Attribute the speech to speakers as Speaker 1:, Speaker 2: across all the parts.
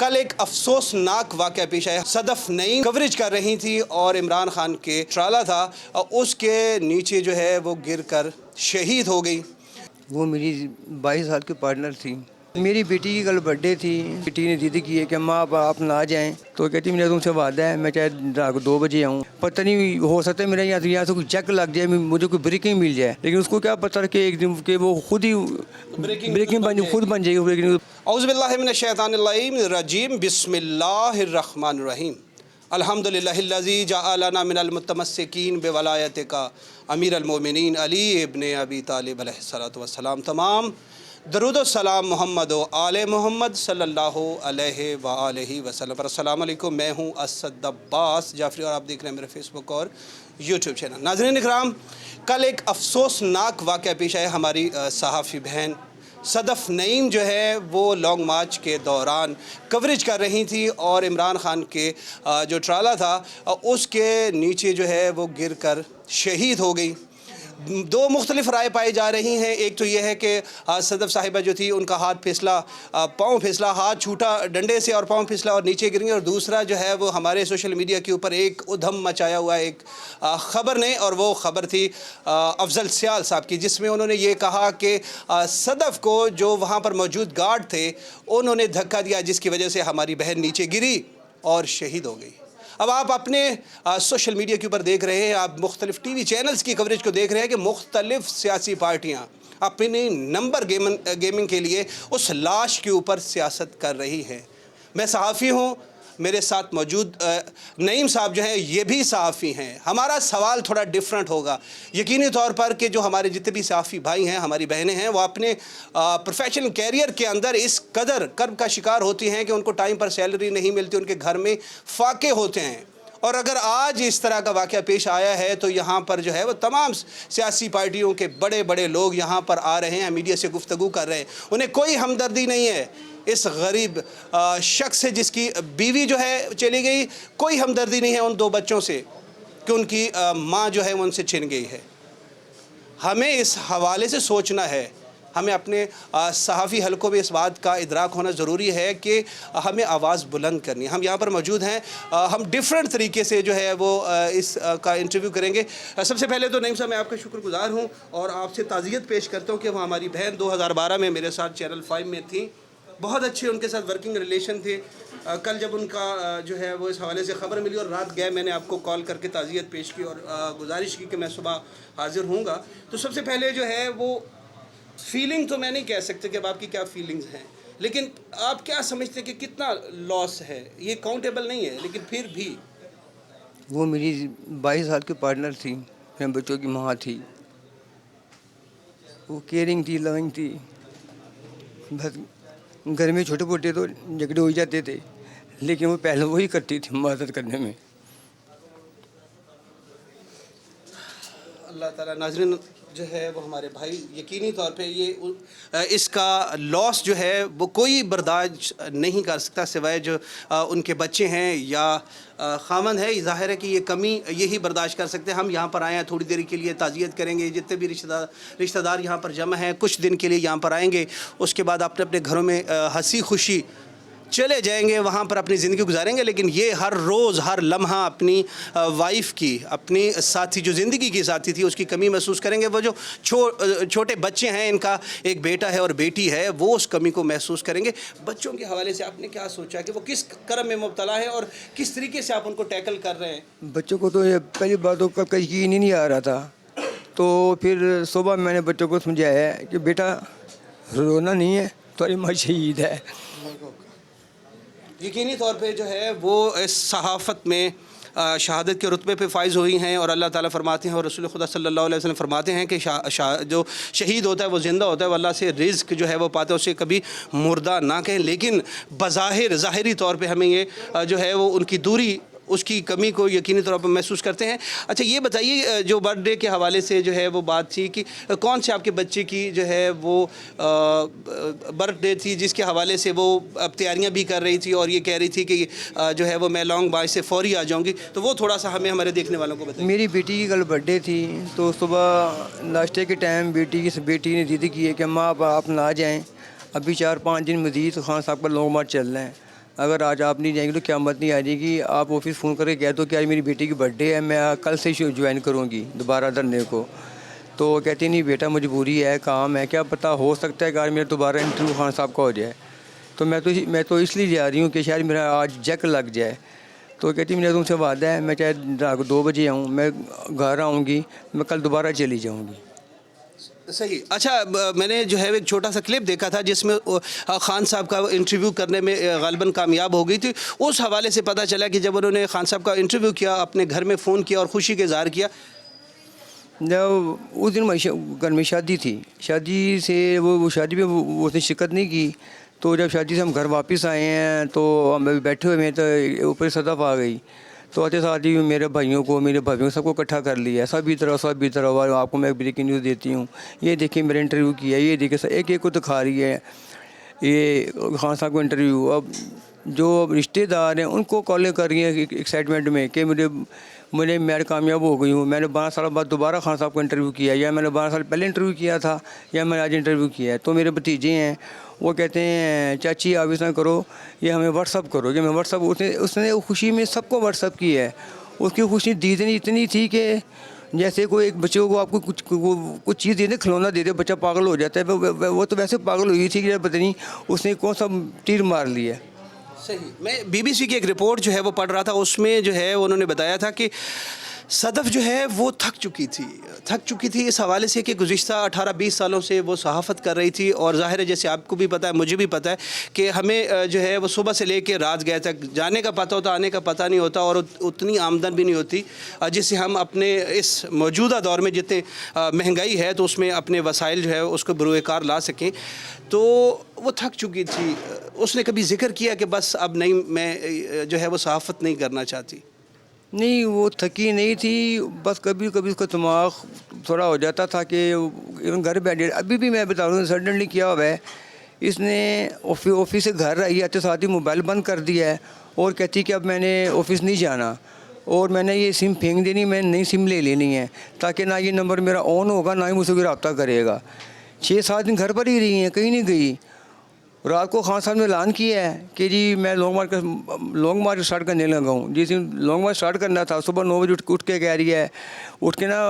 Speaker 1: کل ایک افسوسناک واقعہ پیش آیا۔ صدف نعیم کوریج کر رہی تھی اور عمران خان کے ٹرالا تھا، اس کے نیچے جو ہے وہ گر کر شہید ہو گئی۔
Speaker 2: وہ میری 22 سال کی پارٹنر تھی۔ میری بیٹی کی کل برتھ ڈے تھی۔ بیٹی نے ضد کی ہے کہ ماں آپ نہ جائیں، تو کہتی میرا تم سے وعدہ ہے میں چاہے رات کو 2 بجے آؤں۔ پتہ نہیں ہو سکتا ہے میرے یہاں سے کوئی چیک لگ جائے، مجھے کوئی بریکنگ مل جائے، لیکن اس کو کیا پتہ کہ ایک دن کہ وہ خود ہی بریکنگ خود بن جائے گی۔
Speaker 1: اعوذ باللہ من الشیطان الرجیم، بسم اللہ الرحمن الرحیم۔ الحمدللہ الذی جعلنا من المتمسکین بولایتک امیر المومنین علی ابن ابی طالب علیہ الصلوۃ والسلام۔ تمام درود و سلام محمد و آل محمد صلی اللہ علیہ وآلہ وسلم پر۔ السلام علیکم، میں ہوں اسد عباس جعفری اور آپ دیکھ رہے ہیں میرے فیس بک اور یوٹیوب چینل۔ ناظرین اکرام، کل ایک افسوسناک واقعہ پیش آیا۔ ہماری صحافی بہن صدف نعیم جو ہے وہ لانگ مارچ کے دوران کوریج کر رہی تھی اور عمران خان کے جو ٹرالا تھا اس کے نیچے جو ہے وہ گر کر شہید ہو گئی۔ 2 مختلف رائے پائی جا رہی ہیں۔ ایک تو یہ ہے کہ صدف صاحبہ جو تھی ان کا ہاتھ پھسلا، پاؤں پھسلا، ہاتھ چھوٹا ڈنڈے سے اور پاؤں پھسلا اور نیچے گر گئی، اور دوسرا جو ہے وہ ہمارے سوشل میڈیا کے اوپر ایک ادھم مچایا ہوا ایک خبر نے، اور وہ خبر تھی افضل سیال صاحب کی، جس میں انہوں نے یہ کہا کہ صدف کو جو وہاں پر موجود گارڈ تھے انہوں نے دھکا دیا، جس کی وجہ سے ہماری بہن نیچے گری اور شہید ہو گئی۔ اب آپ اپنے سوشل میڈیا کے اوپر دیکھ رہے ہیں، آپ مختلف ٹی وی چینلز کی کوریج کو دیکھ رہے ہیں کہ مختلف سیاسی پارٹیاں اپنی نمبر گیمنگ کے لیے اس لاش کے اوپر سیاست کر رہی ہیں۔ میں صحافی ہوں، میرے ساتھ موجود نعیم صاحب جو ہیں یہ بھی صحافی ہیں۔ ہمارا سوال تھوڑا ڈیفرنٹ ہوگا، یقینی طور پر کہ جو ہمارے جتنے بھی صحافی بھائی ہیں، ہماری بہنیں ہیں، وہ اپنے پروفیشنل کیریئر کے اندر اس قدر کرب کا شکار ہوتی ہیں کہ ان کو ٹائم پر سیلری نہیں ملتی، ان کے گھر میں فاقے ہوتے ہیں، اور اگر آج اس طرح کا واقعہ پیش آیا ہے تو یہاں پر جو ہے وہ تمام سیاسی پارٹیوں کے بڑے بڑے لوگ یہاں پر آ رہے ہیں، میڈیا سے گفتگو کر رہے ہیں۔ انہیں کوئی ہمدردی نہیں ہے اس غریب شخص سے جس کی بیوی جو ہے چلی گئی، کوئی ہمدردی نہیں ہے ان 2 بچوں سے کہ ان کی ماں جو ہے وہ ان سے چھن گئی ہے۔ ہمیں اس حوالے سے سوچنا ہے، ہمیں اپنے صحافی حلقوں میں اس بات کا ادراک ہونا ضروری ہے کہ ہمیں آواز بلند کرنی ہے۔ ہم یہاں پر موجود ہیں، ہم ڈیفرنٹ طریقے سے جو ہے وہ اس کا انٹرویو کریں گے۔ سب سے پہلے تو نعیم صاحب میں آپ کا شکر گزار ہوں اور آپ سے تعزیت پیش کرتا ہوں کہ وہ ہماری بہن 2012 میں میرے ساتھ چینل 5 میں تھیں، بہت اچھے ان کے ساتھ ورکنگ ریلیشن تھے۔ کل جب ان کا جو ہے وہ اس حوالے سے خبر ملی اور رات گئے، میں نے آپ کو کال کر کے تعزیت پیش کی اور گزارش کی کہ میں صبح حاضر ہوں گا۔ تو سب سے پہلے جو ہے وہ فیلنگ تو میں نہیں کہہ سکتے کہ اب آپ کی کیا فیلنگز ہیں، لیکن آپ کیا سمجھتے ہیں کہ کتنا لاس ہے؟ یہ کاؤنٹیبل نہیں ہے لیکن پھر بھی۔
Speaker 2: وہ میری 22 سال کی پارٹنر تھی، میرے بچوں کی ماں تھی، وہ کیئرنگ تھی، لونگ تھی۔ بس گھر میں چھوٹے موٹے تو جھگڑے ہو جاتے تھے، لیکن وہ پہلے وہی کرتی تھی مدد کرنے میں۔
Speaker 1: اللہ تعالیٰ، ناظرین جو ہے وہ ہمارے بھائی یقینی طور پہ یہ اس کا لاس جو ہے وہ کوئی برداشت نہیں کر سکتا سوائے جو ان کے بچے ہیں یا خاوند ہے۔ ظاہر ہے کہ یہ کمی یہی برداشت کر سکتے ہیں۔ ہم یہاں پر آئے ہیں تھوڑی دیر کے لیے تعزیت کریں گے، جتنے بھی رشتہ دار یہاں پر جمع ہیں کچھ دن کے لیے یہاں پر آئیں گے، اس کے بعد اپنے اپنے گھروں میں ہنسی خوشی چلے جائیں گے، وہاں پر اپنی زندگی گزاریں گے۔ لیکن یہ ہر روز ہر لمحہ اپنی وائف کی، اپنی ساتھی جو زندگی کی ساتھی تھی، اس کی کمی محسوس کریں گے۔ وہ جو چھوٹے بچے ہیں، ان کا ایک بیٹا ہے اور بیٹی ہے، وہ اس کمی کو محسوس کریں گے۔ بچوں کے حوالے سے آپ نے کیا سوچا کہ وہ کس کرم میں مبتلا ہے اور کس طریقے سے آپ ان کو ٹیکل کر رہے ہیں؟
Speaker 2: بچوں کو تو یہ پہلی باتوں کا یقین ہی نہیں آ رہا تھا، تو پھر صبح میں نے بچوں کو سمجھایا کہ بیٹا رونا نہیں ہے، تمہاری ماں شہید ہے۔
Speaker 1: یقینی طور پہ جو ہے وہ اس صحافت میں شہادت کے رتبے پہ فائز ہوئی ہیں، اور اللہ تعالیٰ فرماتے ہیں اور رسول خدا صلی اللہ علیہ وسلم فرماتے ہیں کہ جو شہید ہوتا ہے وہ زندہ ہوتا ہے، وہ اللہ سے رزق جو ہے وہ پاتا ہے، اسے کبھی مردہ نہ کہیں۔ لیکن بظاہر ظاہری طور پہ ہمیں یہ جو ہے وہ ان کی دوری، اس کی کمی کو یقینی طور پر محسوس کرتے ہیں۔ اچھا یہ بتائیے، جو برتھ ڈے کے حوالے سے جو ہے وہ بات تھی کہ کون سے آپ کے بچے کی جو ہے وہ برتھ ڈے تھی جس کے حوالے سے وہ اب تیاریاں بھی کر رہی تھی اور یہ کہہ رہی تھی کہ جو ہے وہ میں لانگ مارچ سے فوری آ جاؤں گی، تو وہ تھوڑا سا ہمیں ہمارے دیکھنے والوں کو بتائیے۔
Speaker 2: میری بیٹی کی کل برتھ ڈے تھی، تو صبح ناشتے کے ٹائم بیٹی نے ضد کی ہے کہ ماں آپ نہ جائیں، ابھی 4-5 دن مزید خان صاحب کا لانگ مارچ چل رہا ہے، اگر آج آپ نہیں جائیں گے تو قیامت نہیں آ جائے گی. آپ آفس فون کر کے کہہ دو کہ آج میری بیٹی کی برتھ ڈے ہے, میں کل سے جوائن کروں گی دوبارہ دھرنے کو. تو وہ کہتی نہیں بیٹا مجبوری ہے, کام ہے, کیا پتہ ہو سکتا ہے کہ آج میرا دوبارہ انٹرویو خان صاحب کا ہو جائے. تو میں تو اس لیے جا رہی ہوں کہ شاید میرا آج جیک لگ جائے. تو کہتی میرا تم سے وعدہ ہے, میں چاہے رات کو 2 بجے آؤں, میں گھر آؤں گی, میں کل دوبارہ چلی جاؤں گی.
Speaker 1: صحیح. اچھا, میں نے جو ہے ایک چھوٹا سا کلپ دیکھا تھا جس میں خان صاحب کا انٹرویو کرنے میں غالباً کامیاب ہو گئی تھی. اس حوالے سے پتہ چلا کہ جب انہوں نے خان صاحب کا انٹرویو کیا, اپنے گھر میں فون کیا اور خوشی کا اظہار کیا.
Speaker 2: جب اس دن گھر میں شادی تھی, شادی سے وہ شادی میں اس نے شرکت نہیں کی. تو جب شادی سے ہم گھر واپس آئے ہیں تو ہم ابھی بیٹھے ہوئے ہیں, تو اوپر صدف آ گئی. تو آتے ساتھ ہی میرے بھائیوں کو سب کو اکٹھا کر لیا, سب طرح آپ کو میں بریکنگ نیوز دیتی ہوں, یہ دیکھیں میرا انٹرویو کیا, یہ دیکھیں ایک کو دکھا رہی ہے یہ خان صاحب کو انٹرویو. اب جو رشتہ دار ہیں ان کو کالیں کر رہی ہیں ایکسائٹمنٹ میں کہ میں کامیاب ہو گئی ہوں, میں نے 12 سال بعد دوبارہ خان صاحب کو انٹرویو کیا, یا میں نے 12 سال پہلے انٹرویو کیا تھا, یا میں نے آج انٹرویو کیا ہے. تو میرے بھتیجے ہیں, وہ کہتے ہیں چاچی آپ اس طرح کرو, یہ ہمیں واٹس اپ کرو. کہ میں واٹس اپ اس نے خوشی میں سب کو واٹس اپ کی ہے. اس کی خوشی دیدنی اتنی تھی کہ جیسے کوئی ایک بچے کو آپ کو کچھ چیز دے دے, کھلونا دے دے, بچہ پاگل ہو جاتا ہے. وہ تو ویسے پاگل ہوئی تھی کہ پتہ نہیں اس نے کون سا تیر مار لیا.
Speaker 1: صحیح. میں BBC کی ایک رپورٹ جو ہے وہ پڑھ رہا تھا, اس میں جو ہے انہوں نے بتایا تھا کہ صدف جو ہے وہ تھک چکی تھی اس حوالے سے کہ گزشتہ 18-20 سالوں سے وہ صحافت کر رہی تھی. اور ظاہر ہے جیسے آپ کو بھی پتہ ہے, مجھے بھی پتہ ہے کہ ہمیں جو ہے وہ صبح سے لے کے رات گئے تک جانے کا پتہ ہوتا, آنے کا پتہ نہیں ہوتا, اور اتنی آمدن بھی نہیں ہوتی جس سے ہم اپنے اس موجودہ دور میں جتنے مہنگائی ہے تو اس میں اپنے وسائل جو ہے اس کو بروئے کار لا سکیں. تو وہ تھک چکی تھی. اس نے کبھی ذکر کیا کہ بس اب نہیں, میں جو ہے وہ صحافت نہیں کرنا چاہتی؟
Speaker 2: نہیں, وہ تھکی نہیں تھی, بس کبھی کبھی اس کا دماغ تھوڑا ہو جاتا تھا کہ گھر بیٹھے. ابھی بھی میں بتا رہا ہوں سڈنلی کیا ہوا ہے, اس نے آفس سے گھر آئی آتے ساتھ ہی موبائل بند کر دیا ہے, اور کہتی کہ اب میں نے آفس نہیں جانا, اور میں نے یہ سم پھینک دینی, میں نے نئی سم لے لینی ہے تاکہ نہ یہ نمبر میرا آن ہوگا نہ ہی مجھ سے کوئی رابطہ کرے گا. 6-7 دن گھر پر ہی رہی ہیں, کہیں نہیں گئی. رات کو خان صاحب نے اعلان کیا ہے کہ جی میں لانگ مارچ اسٹارٹ کرنے لگا ہوں. جس دن لانگ مارچ اسٹارٹ کرنا تھا صبح 9 بجے اٹھ کے کہہ رہی ہے, اٹھ کے نا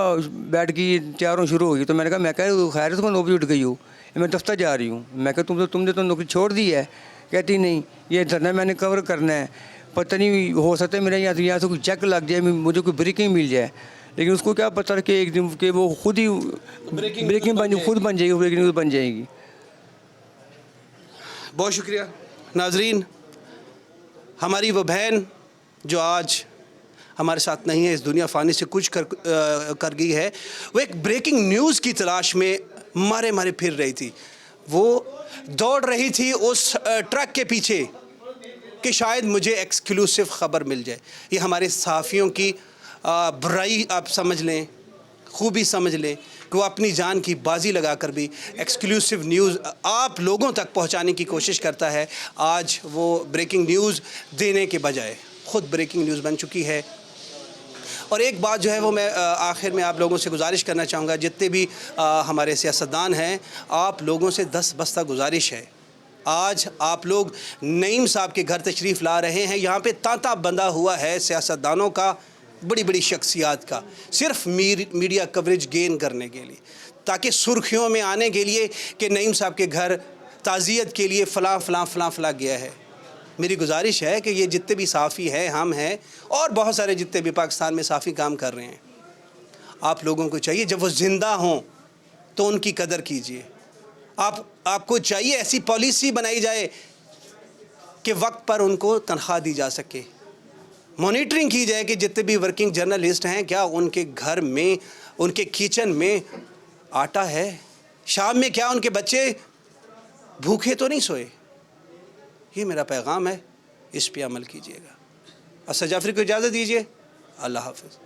Speaker 2: بیٹھ کی تیاروں شروع ہو گئی. تو میں نے کہا میں خیر صبح 9 بجے اٹھ گئی ہوں, میں دفتر جا رہی ہوں. میں کہا تم نے تو نوکری چھوڑ دی ہے. کہتی نہیں, یہ دھرنا میں نے کور کرنا ہے, پتہ نہیں ہو سکتا ہے میرا یہاں سے کوئی چیک لگ جائے, مجھے کوئی بریکنگ مل جائے. لیکن اس کو کیا پتہ کہ ایک دن کہ وہ خود ہی بریکنگ خود بن جائے گی, بریکنگ نیوز بن جائے گی.
Speaker 1: بہت شکریہ. ناظرین, ہماری وہ بہن جو آج ہمارے ساتھ نہیں ہے, اس دنیا فانی سے کچھ کر گئی ہے, وہ ایک بریکنگ نیوز کی تلاش میں مارے پھر رہی تھی. وہ دوڑ رہی تھی اس ٹرک کے پیچھے کہ شاید مجھے ایکسکلوسیو خبر مل جائے. یہ ہمارے صحافیوں کی برائی آپ سمجھ لیں, خوبی سمجھ لیں کہ وہ اپنی جان کی بازی لگا کر بھی ایکسکلوسیو نیوز آپ لوگوں تک پہنچانے کی کوشش کرتا ہے. آج وہ بریکنگ نیوز دینے کے بجائے خود بریکنگ نیوز بن چکی ہے. اور ایک بات جو ہے وہ میں آخر میں آپ لوگوں سے گزارش کرنا چاہوں گا, جتنے بھی ہمارے سیاستدان ہیں, آپ لوگوں سے 10 بستہ گزارش ہے. آج آپ لوگ نعیم صاحب کے گھر تشریف لا رہے ہیں, یہاں پہ تانتا بندھا ہوا ہے سیاستدانوں کا, بڑی شخصیات کا, صرف میڈیا کوریج گین کرنے کے لیے, تاکہ سرخیوں میں آنے کے لیے کہ نعیم صاحب کے گھر تعزیت کے لیے فلاں گیا ہے. میری گزارش ہے کہ یہ جتنے بھی صحافی ہیں, ہم ہیں, اور بہت سارے جتنے بھی پاکستان میں صحافی کام کر رہے ہیں, آپ لوگوں کو چاہیے جب وہ زندہ ہوں تو ان کی قدر کیجیے. آپ کو چاہیے ایسی پالیسی بنائی جائے کہ وقت پر ان کو تنخواہ دی جا سکے. مانیٹرنگ کی جائے کہ جتنے بھی ورکنگ جرنلسٹ ہیں, کیا ان کے گھر میں, ان کے کچن میں آٹا ہے, شام میں کیا ان کے بچے بھوکے تو نہیں سوئے. یہ میرا پیغام ہے, اس پہ عمل کیجیے گا. اسد جعفری کو اجازت دیجیے. اللہ حافظ.